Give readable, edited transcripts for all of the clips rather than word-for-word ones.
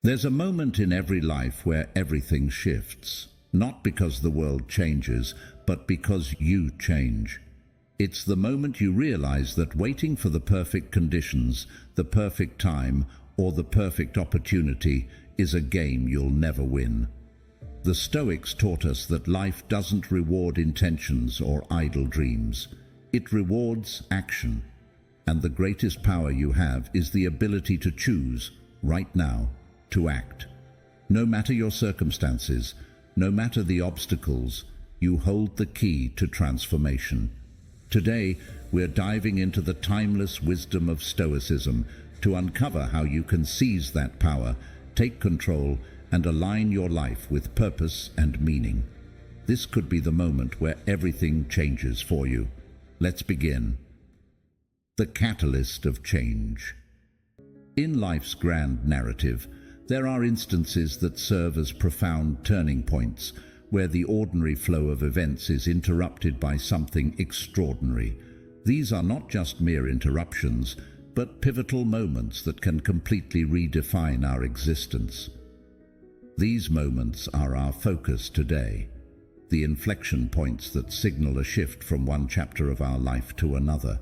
There's a moment in every life where everything shifts, not because the world changes, but because you change. It's the moment you realize that waiting for the perfect conditions, the perfect time, or the perfect opportunity is a game you'll never win. The Stoics taught us that life doesn't reward intentions or idle dreams. It rewards action. And the greatest power you have is the ability to choose, right now, to act. No matter your circumstances, no matter the obstacles, you hold the key to transformation. Today, we're diving into the timeless wisdom of Stoicism to uncover how you can seize that power, take control, and align your life with purpose and meaning. This could be the moment where everything changes for you. Let's begin. The catalyst of change. In life's grand narrative, there are instances that serve as profound turning points, where the ordinary flow of events is interrupted by something extraordinary. These are not just mere interruptions, but pivotal moments that can completely redefine our existence. These moments are our focus today, the inflection points that signal a shift from one chapter of our life to another.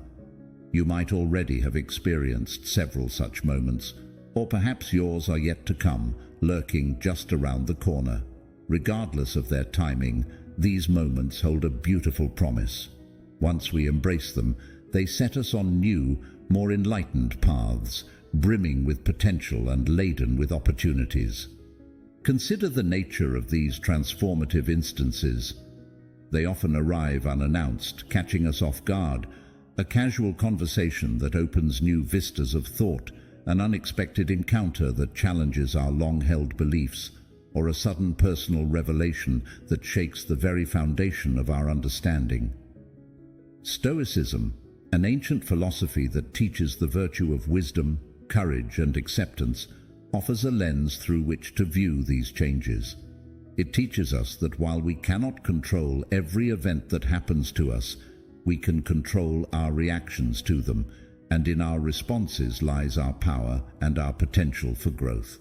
You might already have experienced several such moments, or perhaps yours are yet to come, lurking just around the corner. Regardless of their timing, these moments hold a beautiful promise. Once we embrace them, they set us on new, more enlightened paths, brimming with potential and laden with opportunities. Consider the nature of these transformative instances. They often arrive unannounced, catching us off guard. A casual conversation that opens new vistas of thought, an unexpected encounter that challenges our long-held beliefs, or a sudden personal revelation that shakes the very foundation of our understanding. Stoicism, an ancient philosophy that teaches the virtue of wisdom, courage, and acceptance, offers a lens through which to view these changes. It teaches us that while we cannot control every event that happens to us, we can control our reactions to them, and in our responses lies our power and our potential for growth.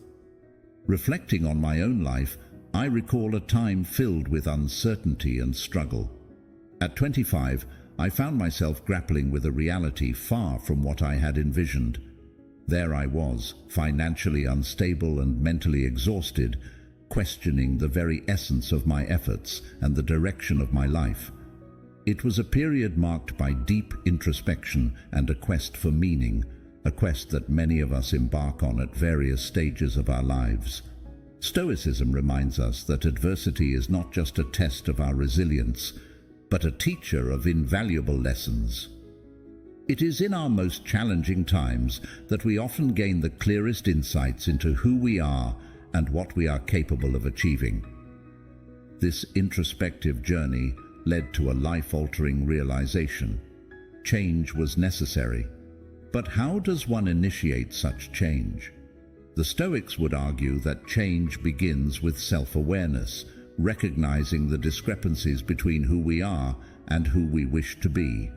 Reflecting on my own life, I recall a time filled with uncertainty and struggle. At 25, I found myself grappling with a reality far from what I had envisioned. There I was, financially unstable and mentally exhausted, questioning the very essence of my efforts and the direction of my life. It was a period marked by deep introspection and a quest for meaning, a quest that many of us embark on at various stages of our lives. Stoicism reminds us that adversity is not just a test of our resilience, but a teacher of invaluable lessons. It is in our most challenging times that we often gain the clearest insights into who we are and what we are capable of achieving. This introspective journey led to a life-altering realization. Change was necessary. But how does one initiate such change? The Stoics would argue that change begins with self-awareness, recognizing the discrepancies between who we are and who we wish to be.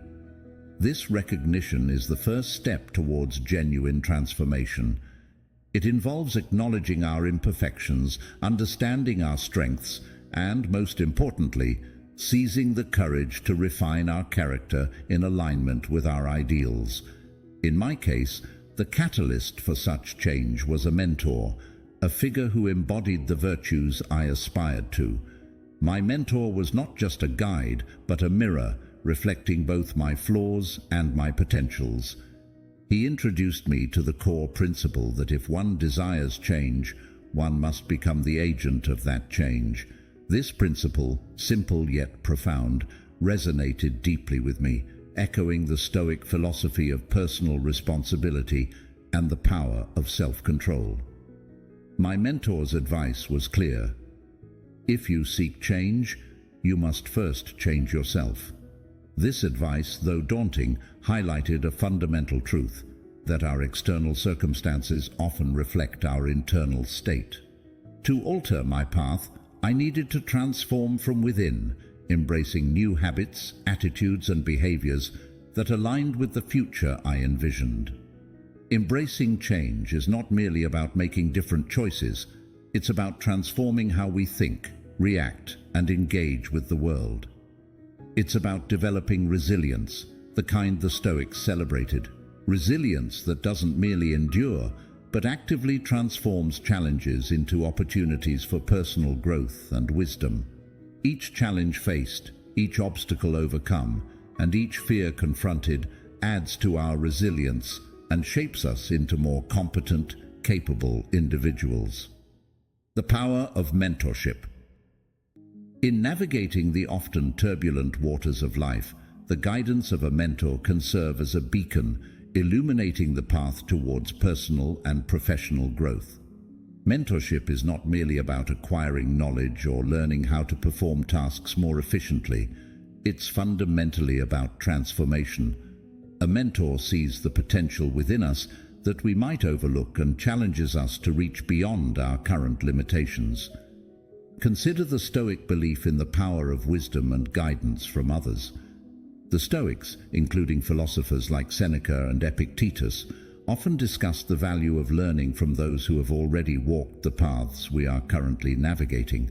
This recognition is the first step towards genuine transformation. It involves acknowledging our imperfections, understanding our strengths, and, most importantly, seizing the courage to refine our character in alignment with our ideals. In my case, the catalyst for such change was a mentor, a figure who embodied the virtues I aspired to. My mentor was not just a guide, but a mirror, reflecting both my flaws and my potentials. He introduced me to the core principle that if one desires change, one must become the agent of that change. This principle, simple yet profound, resonated deeply with me, echoing the Stoic philosophy of personal responsibility and the power of self-control. My mentor's advice was clear. If you seek change, you must first change yourself. This advice, though daunting, highlighted a fundamental truth, that our external circumstances often reflect our internal state. To alter my path, I needed to transform from within, embracing new habits, attitudes, and behaviors that aligned with the future I envisioned. Embracing change is not merely about making different choices, it's about transforming how we think, react, and engage with the world. It's about developing resilience, the kind the Stoics celebrated. Resilience that doesn't merely endure, but actively transforms challenges into opportunities for personal growth and wisdom. Each challenge faced, each obstacle overcome, and each fear confronted adds to our resilience and shapes us into more competent, capable individuals. The power of mentorship. In navigating the often turbulent waters of life, the guidance of a mentor can serve as a beacon, illuminating the path towards personal and professional growth. Mentorship is not merely about acquiring knowledge or learning how to perform tasks more efficiently. It's fundamentally about transformation. A mentor sees the potential within us that we might overlook and challenges us to reach beyond our current limitations. Consider the Stoic belief in the power of wisdom and guidance from others. The Stoics, including philosophers like Seneca and Epictetus, often discussed the value of learning from those who have already walked the paths we are currently navigating.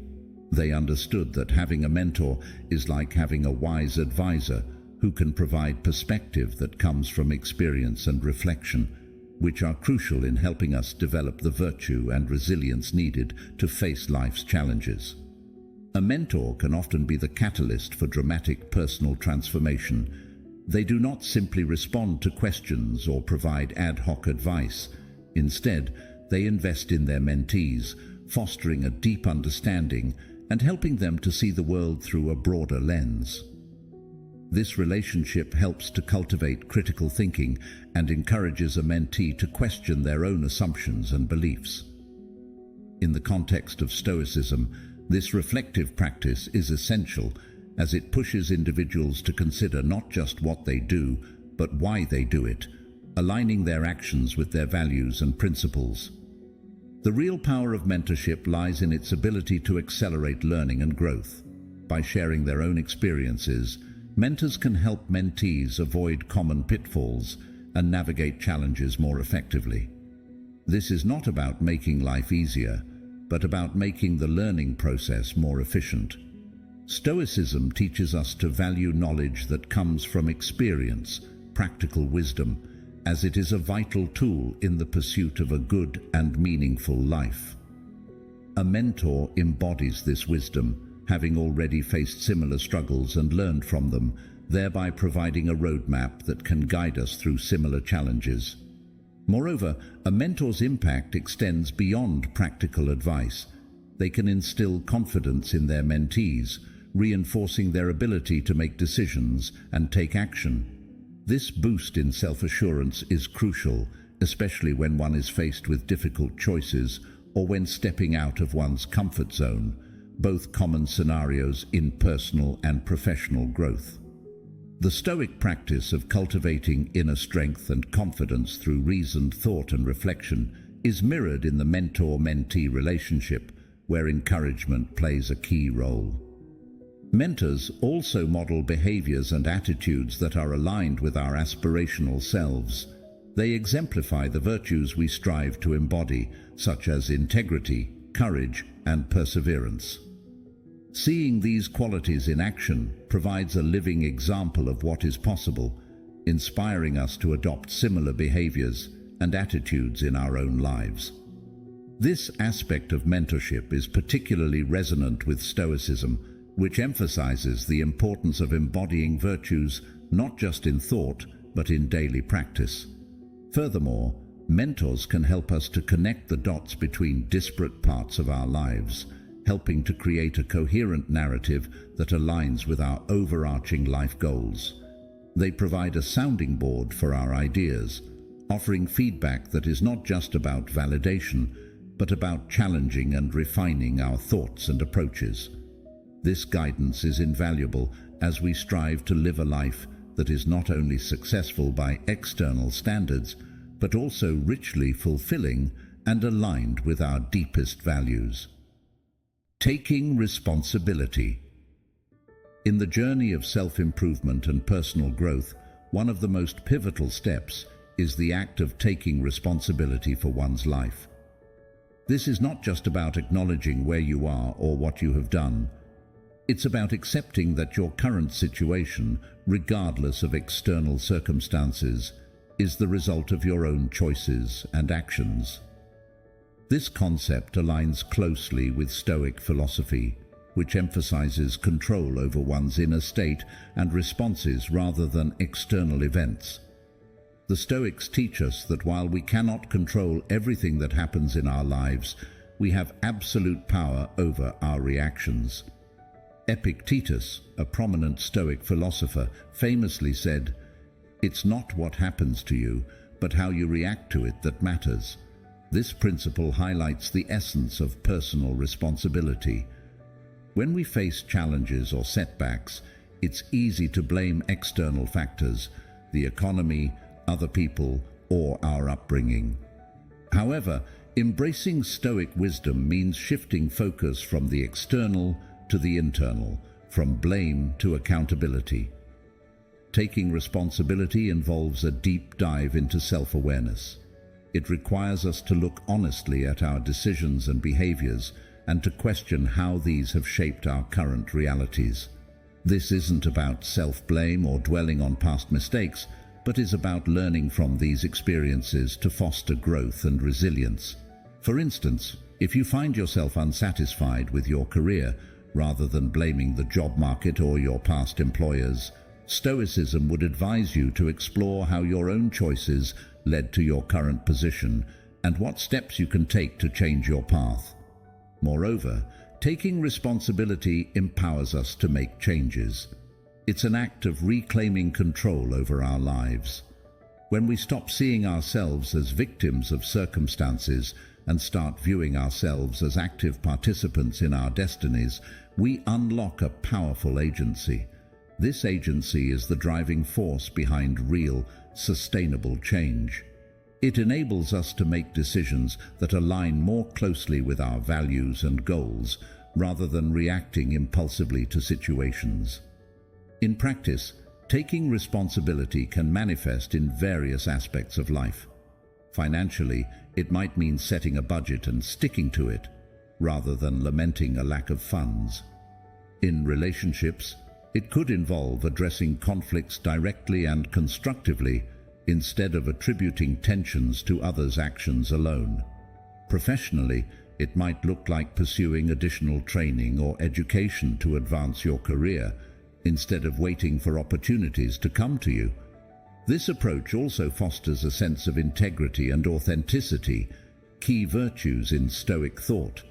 They understood that having a mentor is like having a wise advisor who can provide perspective that comes from experience and reflection, which are crucial in helping us develop the virtue and resilience needed to face life's challenges. A mentor can often be the catalyst for dramatic personal transformation. They do not simply respond to questions or provide ad hoc advice. Instead, they invest in their mentees, fostering a deep understanding and helping them to see the world through a broader lens. This relationship helps to cultivate critical thinking and encourages a mentee to question their own assumptions and beliefs. In the context of Stoicism, this reflective practice is essential as it pushes individuals to consider not just what they do, but why they do it, aligning their actions with their values and principles. The real power of mentorship lies in its ability to accelerate learning and growth. By sharing their own experiences, mentors can help mentees avoid common pitfalls and navigate challenges more effectively. This is not about making life easier, but about making the learning process more efficient. Stoicism teaches us to value knowledge that comes from experience, practical wisdom, as it is a vital tool in the pursuit of a good and meaningful life. A mentor embodies this wisdom, having already faced similar struggles and learned from them, thereby providing a roadmap that can guide us through similar challenges. Moreover, a mentor's impact extends beyond practical advice. They can instill confidence in their mentees, reinforcing their ability to make decisions and take action. This boost in self-assurance is crucial, especially when one is faced with difficult choices or when stepping out of one's comfort zone, both common scenarios in personal and professional growth. The Stoic practice of cultivating inner strength and confidence through reasoned thought and reflection is mirrored in the mentor-mentee relationship, where encouragement plays a key role. Mentors also model behaviors and attitudes that are aligned with our aspirational selves. They exemplify the virtues we strive to embody, such as integrity, courage, and perseverance. Seeing these qualities in action provides a living example of what is possible, inspiring us to adopt similar behaviors and attitudes in our own lives. This aspect of mentorship is particularly resonant with Stoicism, which emphasizes the importance of embodying virtues not just in thought, but in daily practice. Furthermore, mentors can help us to connect the dots between disparate parts of our lives, helping to create a coherent narrative that aligns with our overarching life goals. They provide a sounding board for our ideas, offering feedback that is not just about validation, but about challenging and refining our thoughts and approaches. This guidance is invaluable as we strive to live a life that is not only successful by external standards, but also richly fulfilling and aligned with our deepest values. Taking responsibility. In the journey of self-improvement and personal growth, one of the most pivotal steps is the act of taking responsibility for one's life. This is not just about acknowledging where you are or what you have done. It's about accepting that your current situation, regardless of external circumstances, is the result of your own choices and actions. This concept aligns closely with Stoic philosophy, which emphasizes control over one's inner state and responses rather than external events. The Stoics teach us that while we cannot control everything that happens in our lives, we have absolute power over our reactions. Epictetus, a prominent Stoic philosopher, famously said, "It's not what happens to you, but how you react to it that matters." This principle highlights the essence of personal responsibility. When we face challenges or setbacks, it's easy to blame external factors, the economy, other people, or our upbringing. However, embracing Stoic wisdom means shifting focus from the external to the internal, from blame to accountability. Taking responsibility involves a deep dive into self-awareness. It requires us to look honestly at our decisions and behaviors and to question how these have shaped our current realities. This isn't about self-blame or dwelling on past mistakes, but is about learning from these experiences to foster growth and resilience. For instance, if you find yourself unsatisfied with your career, rather than blaming the job market or your past employers, Stoicism would advise you to explore how your own choices led to your current position and what steps you can take to change your path. Moreover, taking responsibility empowers us to make changes. It's an act of reclaiming control over our lives. When we stop seeing ourselves as victims of circumstances and start viewing ourselves as active participants in our destinies, we unlock a powerful agency. This agency is the driving force behind real, sustainable change. It enables us to make decisions that align more closely with our values and goals, rather than reacting impulsively to situations. In practice, taking responsibility can manifest in various aspects of life. Financially, it might mean setting a budget and sticking to it, rather than lamenting a lack of funds. In relationships, it could involve addressing conflicts directly and constructively, instead of attributing tensions to others' actions alone. Professionally, it might look like pursuing additional training or education to advance your career, instead of waiting for opportunities to come to you. This approach also fosters a sense of integrity and authenticity, key virtues in Stoic thought.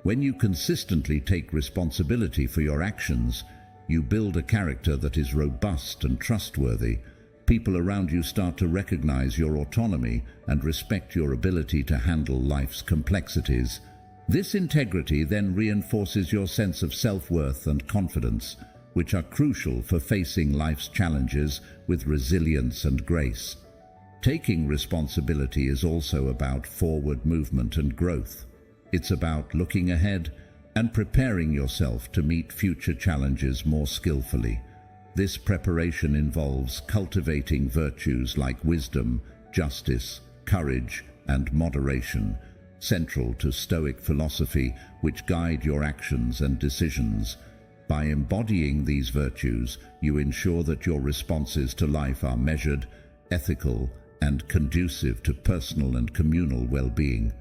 When you consistently take responsibility for your actions, you build a character that is robust and trustworthy. People around you start to recognize your autonomy and respect your ability to handle life's complexities. This integrity then reinforces your sense of self-worth and confidence, which are crucial for facing life's challenges with resilience and grace. Taking responsibility is also about forward movement and growth. It's about looking ahead and preparing yourself to meet future challenges more skillfully. This preparation involves cultivating virtues like wisdom, justice, courage, and moderation, central to Stoic philosophy, which guide your actions and decisions. By embodying these virtues, you ensure that your responses to life are measured, ethical, and conducive to personal and communal well-being.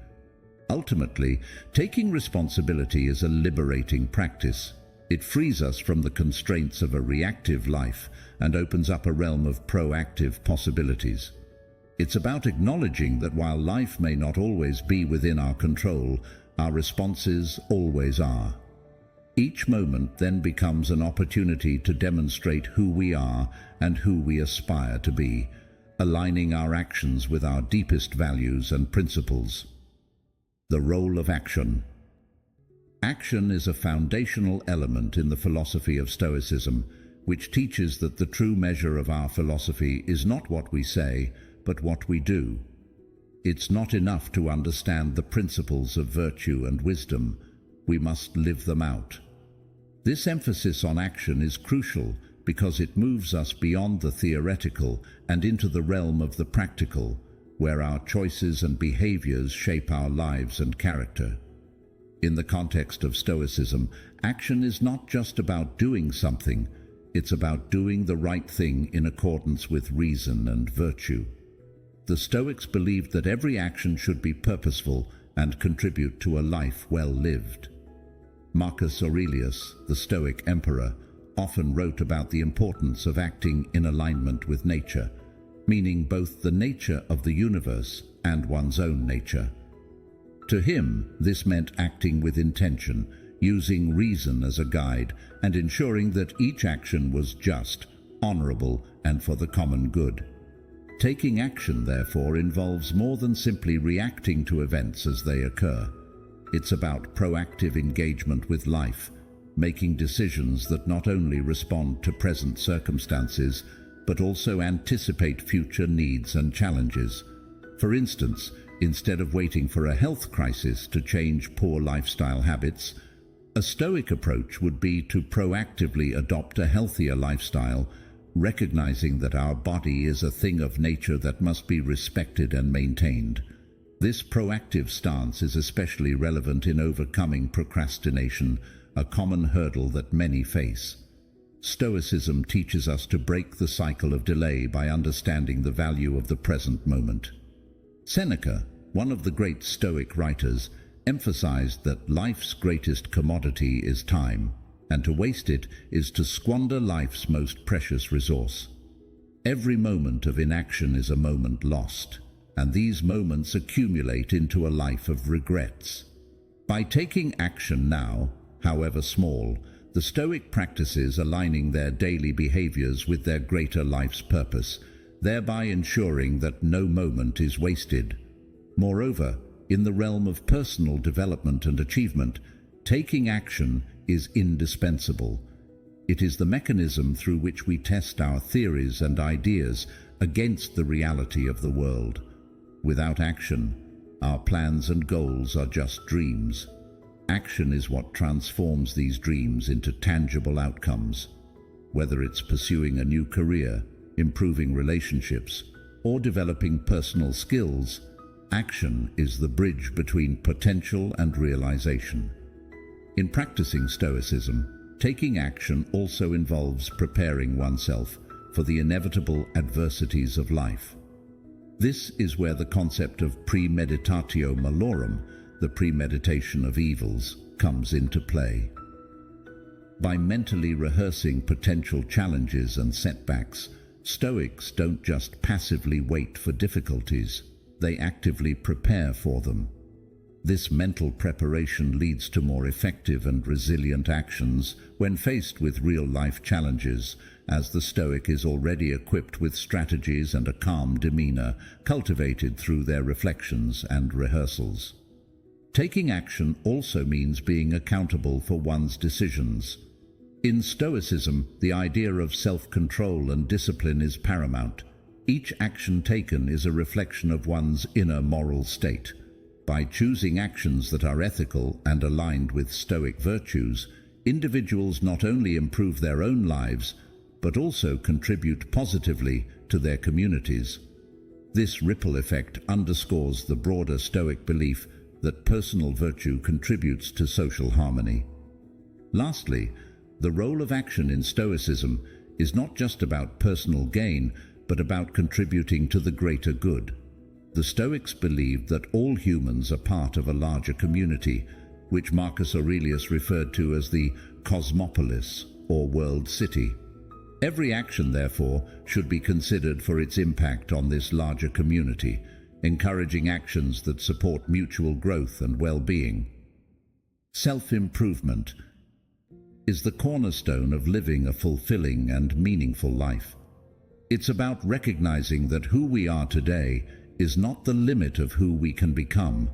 Ultimately, taking responsibility is a liberating practice. It frees us from the constraints of a reactive life and opens up a realm of proactive possibilities. It's about acknowledging that while life may not always be within our control, our responses always are. Each moment then becomes an opportunity to demonstrate who we are and who we aspire to be, aligning our actions with our deepest values and principles. The role of action. Action is a foundational element in the philosophy of Stoicism, which teaches that the true measure of our philosophy is not what we say, but what we do. It's not enough to understand the principles of virtue and wisdom. We must live them out. This emphasis on action is crucial because it moves us beyond the theoretical and into the realm of the practical, where our choices and behaviors shape our lives and character. In the context of Stoicism, action is not just about doing something, it's about doing the right thing in accordance with reason and virtue. The Stoics believed that every action should be purposeful and contribute to a life well lived. Marcus Aurelius, the Stoic emperor, often wrote about the importance of acting in alignment with nature, meaning both the nature of the universe and one's own nature. To him, this meant acting with intention, using reason as a guide, and ensuring that each action was just, honorable, and for the common good. Taking action, therefore, involves more than simply reacting to events as they occur. It's about proactive engagement with life, making decisions that not only respond to present circumstances, but also anticipate future needs and challenges. For instance, instead of waiting for a health crisis to change poor lifestyle habits, a Stoic approach would be to proactively adopt a healthier lifestyle, recognizing that our body is a thing of nature that must be respected and maintained. This proactive stance is especially relevant in overcoming procrastination, a common hurdle that many face. Stoicism teaches us to break the cycle of delay by understanding the value of the present moment. Seneca, one of the great Stoic writers, emphasized that life's greatest commodity is time, and to waste it is to squander life's most precious resource. Every moment of inaction is a moment lost, and these moments accumulate into a life of regrets. By taking action now, however small, the Stoic practices aligning their daily behaviors with their greater life's purpose, thereby ensuring that no moment is wasted. Moreover, in the realm of personal development and achievement, taking action is indispensable. It is the mechanism through which we test our theories and ideas against the reality of the world. Without action, our plans and goals are just dreams. Action is what transforms these dreams into tangible outcomes. Whether it's pursuing a new career, improving relationships, or developing personal skills, action is the bridge between potential and realization. In practicing Stoicism, taking action also involves preparing oneself for the inevitable adversities of life. This is where the concept of premeditatio malorum, the premeditation of evils, comes into play. By mentally rehearsing potential challenges and setbacks, Stoics don't just passively wait for difficulties, they actively prepare for them. This mental preparation leads to more effective and resilient actions when faced with real-life challenges, as the Stoic is already equipped with strategies and a calm demeanor cultivated through their reflections and rehearsals. Taking action also means being accountable for one's decisions. In Stoicism, the idea of self-control and discipline is paramount. Each action taken is a reflection of one's inner moral state. By choosing actions that are ethical and aligned with Stoic virtues, individuals not only improve their own lives, but also contribute positively to their communities. This ripple effect underscores the broader Stoic belief that personal virtue contributes to social harmony. Lastly, the role of action in Stoicism is not just about personal gain, but about contributing to the greater good. The Stoics believed that all humans are part of a larger community, which Marcus Aurelius referred to as the cosmopolis, or world city. Every action, therefore, should be considered for its impact on this larger community, encouraging actions that support mutual growth and well-being. Self-improvement is the cornerstone of living a fulfilling and meaningful life. It's about recognizing that who we are today is not the limit of who we can become.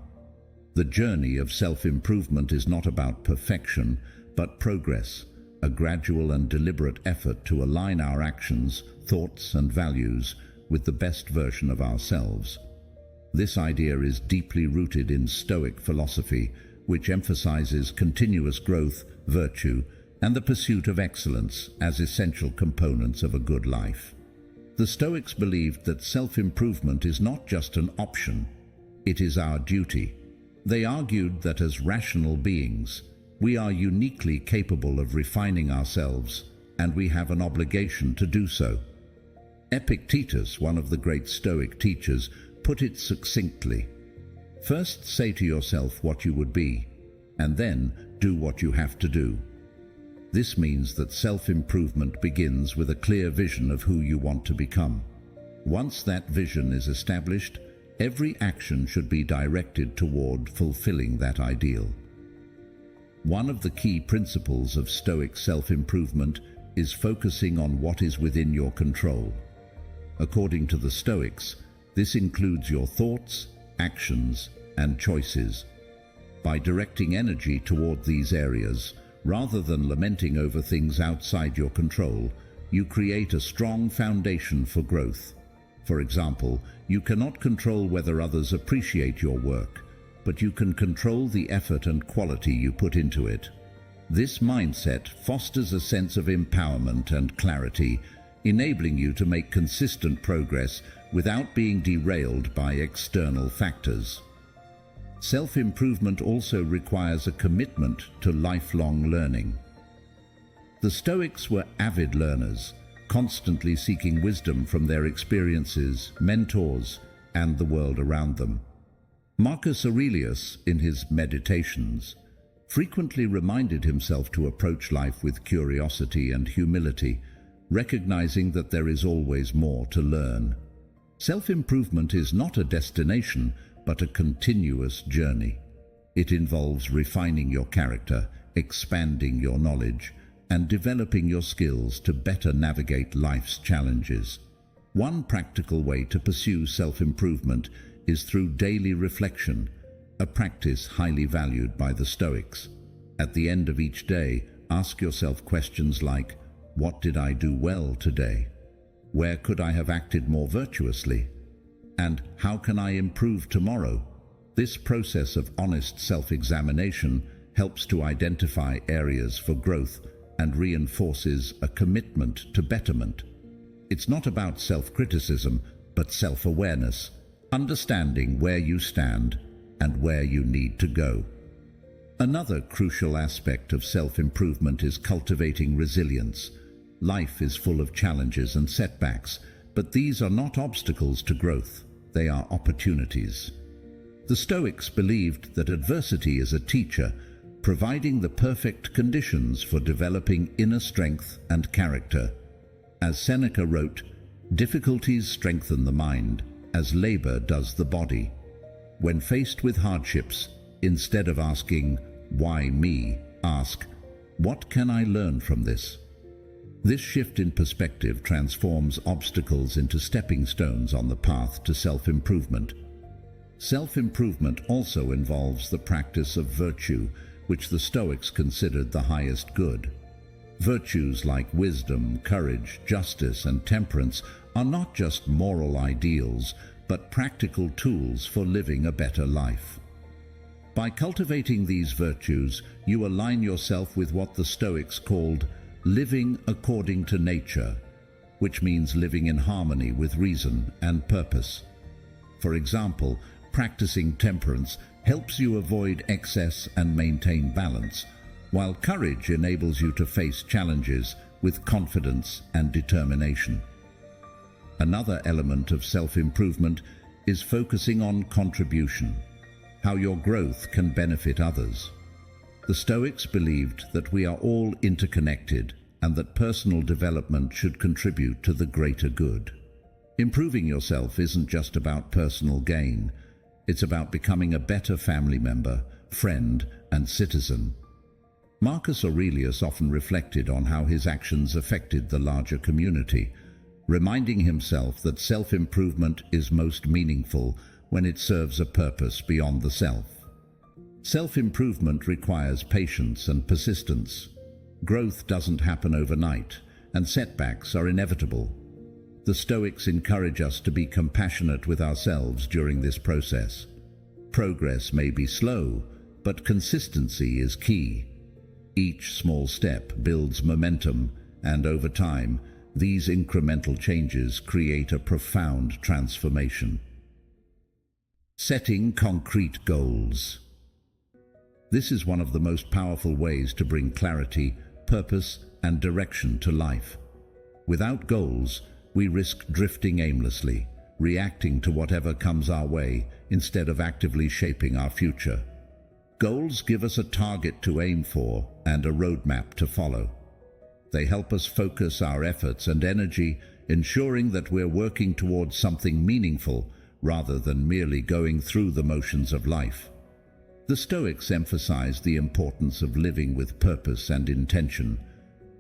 The journey of self-improvement is not about perfection, but progress, a gradual and deliberate effort to align our actions, thoughts, and values with the best version of ourselves. This idea is deeply rooted in Stoic philosophy, which emphasizes continuous growth, virtue, and the pursuit of excellence as essential components of a good life. The Stoics believed that self-improvement is not just an option, it is our duty. They argued that as rational beings, we are uniquely capable of refining ourselves, and we have an obligation to do so. Epictetus, one of the great Stoic teachers, put it succinctly: "First say to yourself what you would be, and then do what you have to do." This means that self-improvement begins with a clear vision of who you want to become. Once that vision is established, every action should be directed toward fulfilling that ideal. One of the key principles of Stoic self-improvement is focusing on what is within your control. According to the Stoics, this includes your thoughts, actions, and choices. By directing energy toward these areas, rather than lamenting over things outside your control, you create a strong foundation for growth. For example, you cannot control whether others appreciate your work, but you can control the effort and quality you put into it. This mindset fosters a sense of empowerment and clarity, enabling you to make consistent progress without being derailed by external factors. Self-improvement also requires a commitment to lifelong learning. The Stoics were avid learners, constantly seeking wisdom from their experiences, mentors, and the world around them. Marcus Aurelius, in his Meditations, frequently reminded himself to approach life with curiosity and humility, recognizing that there is always more to learn. Self-improvement is not a destination, but a continuous journey. It involves refining your character, expanding your knowledge, and developing your skills to better navigate life's challenges. One practical way to pursue self-improvement is through daily reflection, a practice highly valued by the Stoics. At the end of each day, ask yourself questions like, "What did I do well today? Where could I have acted more virtuously? And how can I improve tomorrow?" This process of honest self-examination helps to identify areas for growth and reinforces a commitment to betterment. It's not about self-criticism, but self-awareness, understanding where you stand and where you need to go. Another crucial aspect of self-improvement is cultivating resilience. Life is full of challenges and setbacks, but these are not obstacles to growth, they are opportunities. The Stoics believed that adversity is a teacher, providing the perfect conditions for developing inner strength and character. As Seneca wrote, "Difficulties strengthen the mind, as labor does the body." When faced with hardships, instead of asking, "Why me?" ask, "What can I learn from this?" This shift in perspective transforms obstacles into stepping stones on the path to self-improvement. Self-improvement also involves the practice of virtue, which the Stoics considered the highest good. Virtues like wisdom, courage, justice, and temperance are not just moral ideals, but practical tools for living a better life. By cultivating these virtues, you align yourself with what the Stoics called living according to nature, which means living in harmony with reason and purpose. For example, practicing temperance helps you avoid excess and maintain balance, while courage enables you to face challenges with confidence and determination. Another element of self-improvement is focusing on contribution, how your growth can benefit others. The Stoics believed that we are all interconnected and that personal development should contribute to the greater good. Improving yourself isn't just about personal gain, it's about becoming a better family member, friend, and citizen. Marcus Aurelius often reflected on how his actions affected the larger community, reminding himself that self-improvement is most meaningful when it serves a purpose beyond the self. Self-improvement requires patience and persistence. Growth doesn't happen overnight, and setbacks are inevitable. The Stoics encourage us to be compassionate with ourselves during this process. Progress may be slow, but consistency is key. Each small step builds momentum, and over time, these incremental changes create a profound transformation. Setting concrete goals. This is one of the most powerful ways to bring clarity, purpose, and direction to life. Without goals, we risk drifting aimlessly, reacting to whatever comes our way instead of actively shaping our future. Goals give us a target to aim for and a roadmap to follow. They help us focus our efforts and energy, ensuring that we're working towards something meaningful rather than merely going through the motions of life. The Stoics emphasized the importance of living with purpose and intention.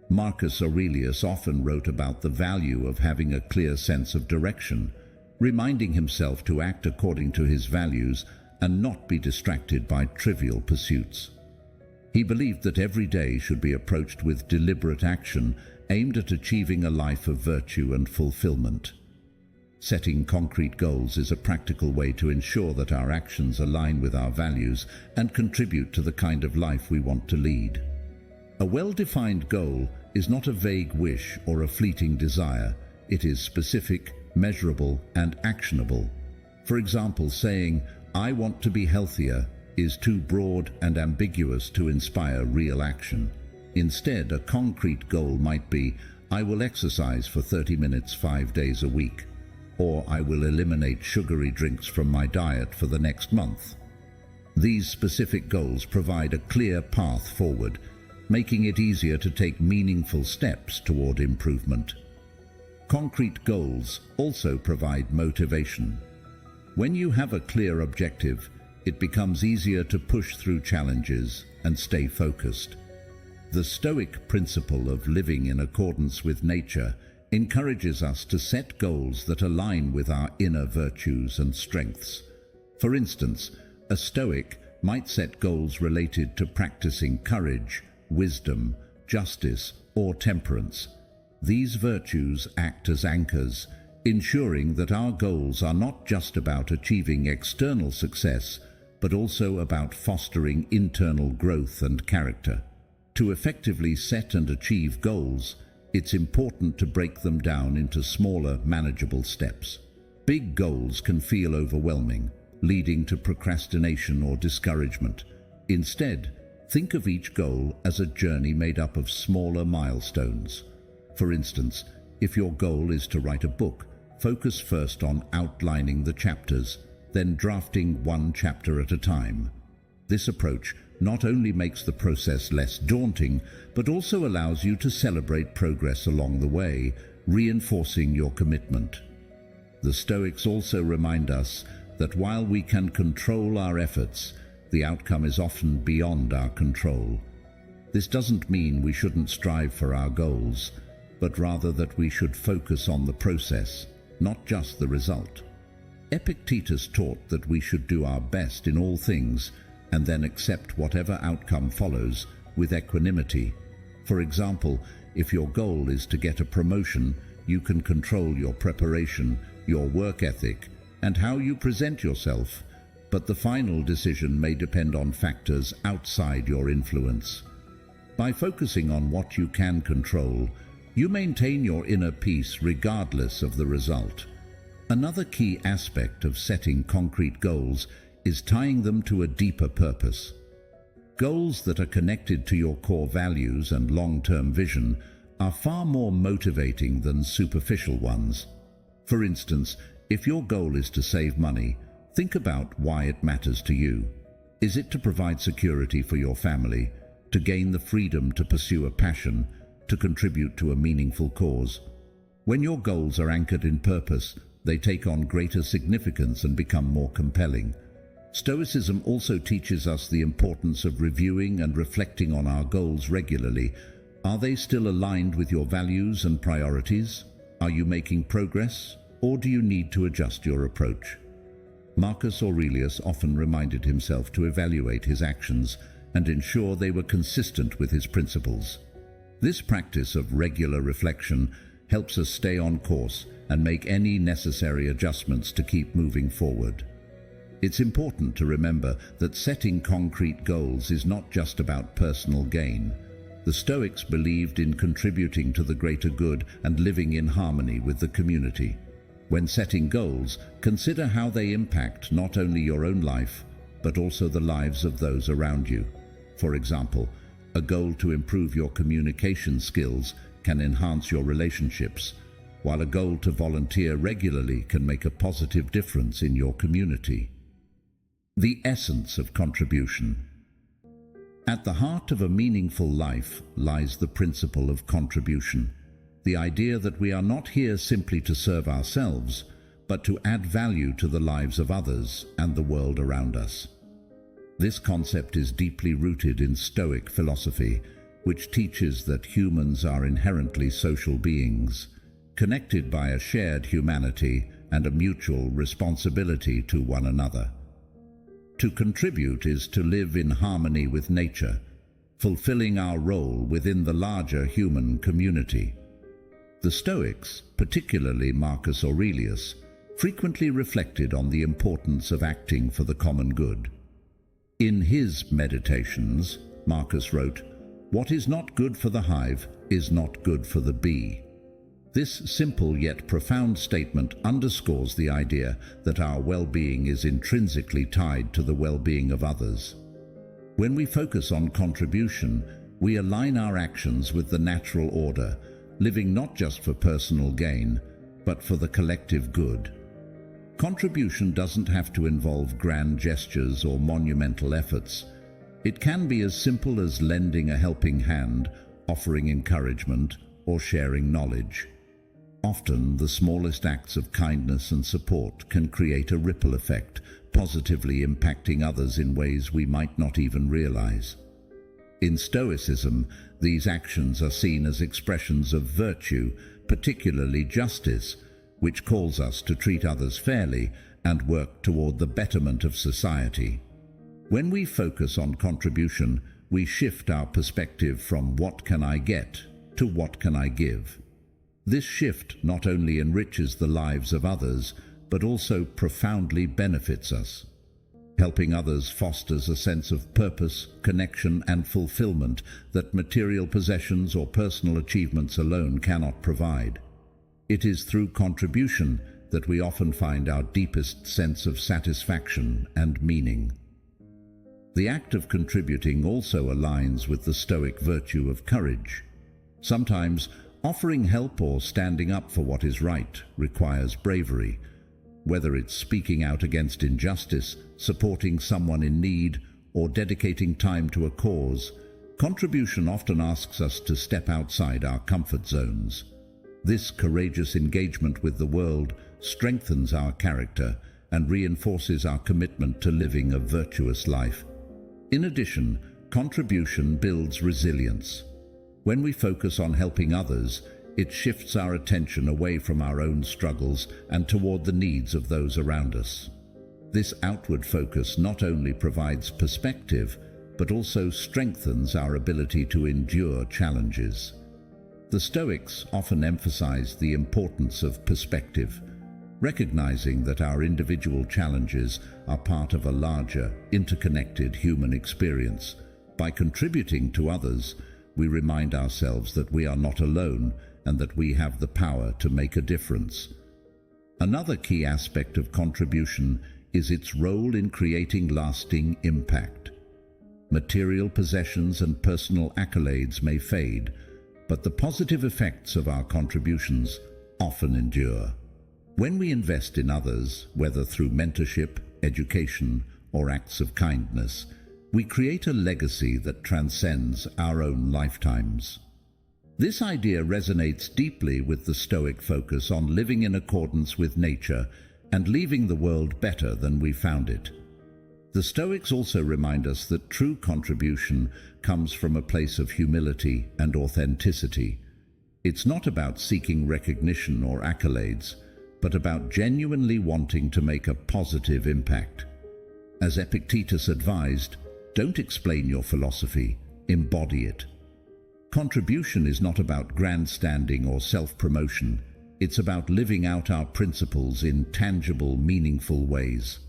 Marcus Aurelius often wrote about the value of having a clear sense of direction, reminding himself to act according to his values and not be distracted by trivial pursuits. He believed that every day should be approached with deliberate action aimed at achieving a life of virtue and fulfillment. Setting concrete goals is a practical way to ensure that our actions align with our values and contribute to the kind of life we want to lead. A well-defined goal is not a vague wish or a fleeting desire. It is specific, measurable, and actionable. For example, saying, "I want to be healthier," is too broad and ambiguous to inspire real action. Instead, a concrete goal might be, "I will exercise for 30 minutes 5 days a week," or "I will eliminate sugary drinks from my diet for the next month." These specific goals provide a clear path forward, making it easier to take meaningful steps toward improvement. Concrete goals also provide motivation. When you have a clear objective, it becomes easier to push through challenges and stay focused. The Stoic principle of living in accordance with nature encourages us to set goals that align with our inner virtues and strengths. For instance, a Stoic might set goals related to practicing courage, wisdom, justice, or temperance. These virtues act as anchors, ensuring that our goals are not just about achieving external success, but also about fostering internal growth and character. To effectively set and achieve goals, it's important to break them down into smaller, manageable steps. Big goals can feel overwhelming, leading to procrastination or discouragement. Instead, think of each goal as a journey made up of smaller milestones. For instance, if your goal is to write a book, focus first on outlining the chapters, then drafting one chapter at a time. This approach not only makes the process less daunting, but also allows you to celebrate progress along the way, reinforcing your commitment. The Stoics also remind us that while we can control our efforts, the outcome is often beyond our control. This doesn't mean we shouldn't strive for our goals, but rather that we should focus on the process, not just the result. Epictetus taught that we should do our best in all things and then accept whatever outcome follows with equanimity. For example, if your goal is to get a promotion, you can control your preparation, your work ethic, and how you present yourself, but the final decision may depend on factors outside your influence. By focusing on what you can control, you maintain your inner peace regardless of the result. Another key aspect of setting concrete goals is tying them to a deeper purpose. Goals that are connected to your core values and long-term vision are far more motivating than superficial ones. For instance, if your goal is to save money, think about why it matters to you. Is it to provide security for your family, to gain the freedom to pursue a passion, to contribute to a meaningful cause? When your goals are anchored in purpose, they take on greater significance and become more compelling. Stoicism also teaches us the importance of reviewing and reflecting on our goals regularly. Are they still aligned with your values and priorities? Are you making progress, or do you need to adjust your approach? Marcus Aurelius often reminded himself to evaluate his actions and ensure they were consistent with his principles. This practice of regular reflection helps us stay on course and make any necessary adjustments to keep moving forward. It's important to remember that setting concrete goals is not just about personal gain. The Stoics believed in contributing to the greater good and living in harmony with the community. When setting goals, consider how they impact not only your own life, but also the lives of those around you. For example, a goal to improve your communication skills can enhance your relationships, while a goal to volunteer regularly can make a positive difference in your community. The essence of contribution. At the heart of a meaningful life lies the principle of contribution, the idea that we are not here simply to serve ourselves, but to add value to the lives of others and the world around us. This concept is deeply rooted in Stoic philosophy, which teaches that humans are inherently social beings, connected by a shared humanity and a mutual responsibility to one another. To contribute is to live in harmony with nature, fulfilling our role within the larger human community. The Stoics, particularly Marcus Aurelius, frequently reflected on the importance of acting for the common good. In his Meditations, Marcus wrote, "What is not good for the hive is not good for the bee." This simple yet profound statement underscores the idea that our well-being is intrinsically tied to the well-being of others. When we focus on contribution, we align our actions with the natural order, living not just for personal gain, but for the collective good. Contribution doesn't have to involve grand gestures or monumental efforts. It can be as simple as lending a helping hand, offering encouragement, or sharing knowledge. Often, the smallest acts of kindness and support can create a ripple effect, positively impacting others in ways we might not even realize. In Stoicism, these actions are seen as expressions of virtue, particularly justice, which calls us to treat others fairly and work toward the betterment of society. When we focus on contribution, we shift our perspective from "what can I get" to "what can I give?" This shift not only enriches the lives of others, but also profoundly benefits us. Helping others fosters a sense of purpose, connection, and fulfillment that material possessions or personal achievements alone cannot provide. It is through contribution that we often find our deepest sense of satisfaction and meaning. The act of contributing also aligns with the Stoic virtue of courage. Sometimes, offering help or standing up for what is right requires bravery. Whether it's speaking out against injustice, supporting someone in need, or dedicating time to a cause, contribution often asks us to step outside our comfort zones. This courageous engagement with the world strengthens our character and reinforces our commitment to living a virtuous life. In addition, contribution builds resilience. When we focus on helping others, it shifts our attention away from our own struggles and toward the needs of those around us. This outward focus not only provides perspective, but also strengthens our ability to endure challenges. The Stoics often emphasize the importance of perspective, recognizing that our individual challenges are part of a larger, interconnected human experience. By contributing to others, we remind ourselves that we are not alone and that we have the power to make a difference. Another key aspect of contribution is its role in creating lasting impact. Material possessions and personal accolades may fade, but the positive effects of our contributions often endure. When we invest in others, whether through mentorship, education, or acts of kindness, we create a legacy that transcends our own lifetimes. This idea resonates deeply with the Stoic focus on living in accordance with nature and leaving the world better than we found it. The Stoics also remind us that true contribution comes from a place of humility and authenticity. It's not about seeking recognition or accolades, but about genuinely wanting to make a positive impact. As Epictetus advised, don't explain your philosophy, embody it. Contribution is not about grandstanding or self-promotion. It's about living out our principles in tangible, meaningful ways.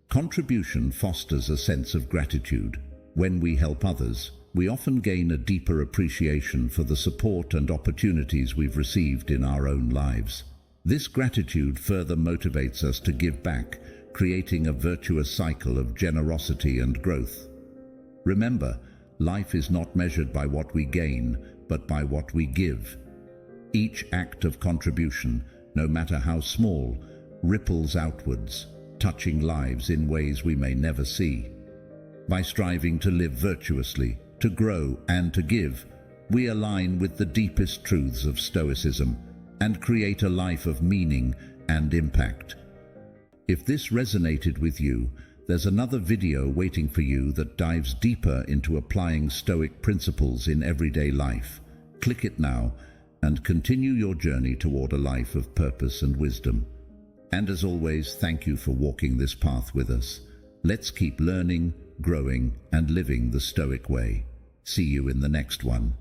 Contribution fosters a sense of gratitude. When we help others, we often gain a deeper appreciation for the support and opportunities we've received in our own lives. This gratitude further motivates us to give back, creating a virtuous cycle of generosity and growth. Remember, life is not measured by what we gain, but by what we give. Each act of contribution, no matter how small, ripples outwards, touching lives in ways we may never see. By striving to live virtuously, to grow and to give, we align with the deepest truths of Stoicism and create a life of meaning and impact. If this resonated with you, there's another video waiting for you that dives deeper into applying Stoic principles in everyday life. Click it now and continue your journey toward a life of purpose and wisdom. And as always, thank you for walking this path with us. Let's keep learning, growing, and living the Stoic way. See you in the next one.